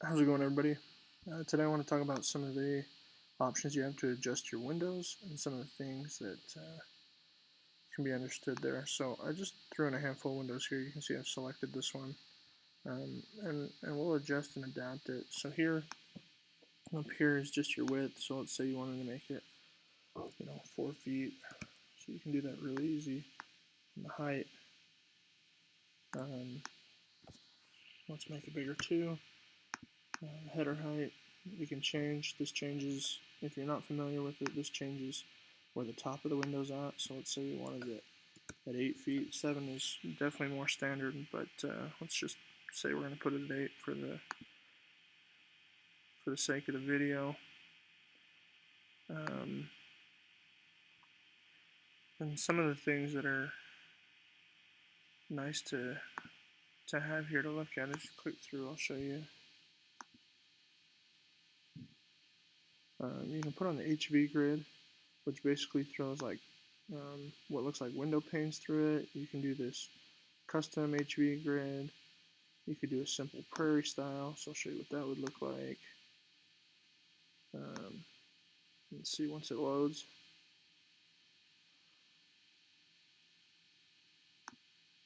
How's it going, everybody? Today I want to talk about some of the options you have to adjust your windows and some of the things that can be understood there. So I just threw in a handful of windows here. You can see I've selected this one, and we'll adjust and adapt it. So here, up here is just your width. So let's say you wanted to make it, 4 feet. So you can do that really easy. And the height, um, let's make it bigger too. Header height, we can change. This changes, if you're not familiar with it, this changes where the top of the window's at. So let's say we wanted it at 8 feet. 7 is definitely more standard, but let's just say we're going to put it at 8 for the sake of the video. And some of the things that are nice to have here to look at, if you click through, I'll show you. You can put on the HV grid, which basically throws like what looks like window panes through it. You can do this custom HV grid. You could do a simple prairie style, so I'll show you what that would look like. Let's see once it loads.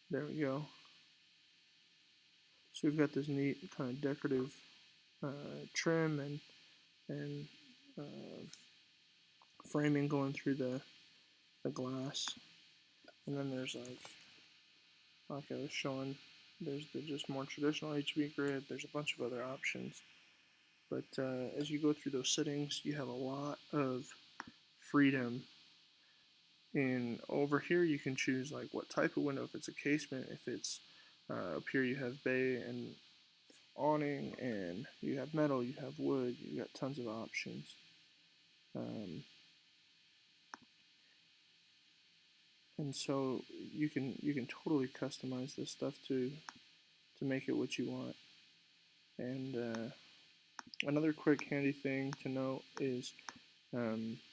There we go. So we've got this neat kind of decorative trim and framing going through the glass. And then there's like I was showing, there's the just more traditional HV grid. There's a bunch of other options. But as you go through those settings, you have a lot of freedom. And over here, you can choose like what type of window. If it's a casement, if it's up here, you have bay and awning, and you have metal, you have wood. You got tons of options. And so you can totally customize this stuff to make it what you want. And another quick handy thing to note is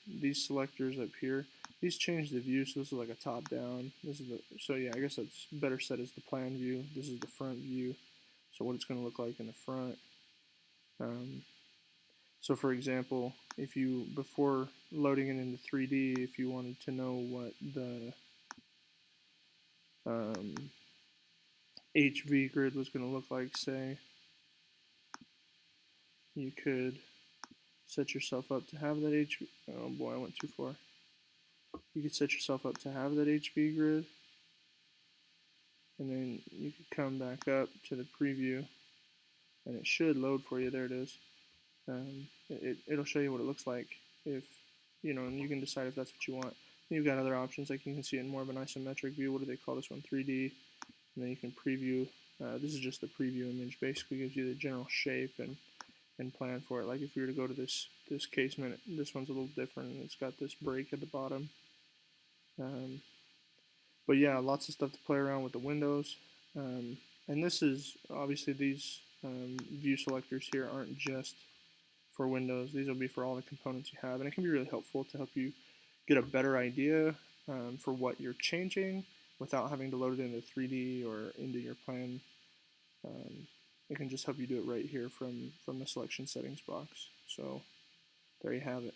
these selectors up here. These change the view, so this is like a top down. This is I guess that's better set as the plan view. This is the front view, so what it's going to look like in the front. So for example, if you, before loading it into 3D, if you wanted to know what the HV grid was going to look like, say, you could set yourself up to have that oh boy, I went too far. You could set yourself up to have that HV grid, and then you could come back up to the preview, and it should load for you. There it is. It'll show you what it looks like if, and you can decide if that's what you want. You've got other options, like you can see it in more of an isometric view. What do they call this one? 3D. And then you can preview. This is just the preview image. Basically gives you the general shape and plan for it. Like if we were to go to this casement, this one's a little different, and it's got this break at the bottom. But yeah, lots of stuff to play around with the windows. And this is, obviously these view selectors here aren't just for Windows. These will be for all the components you have, and it can be really helpful to help you get a better idea for what you're changing without having to load it into 3D or into your plan. It can just help you do it right here from the selection settings box. So there you have it.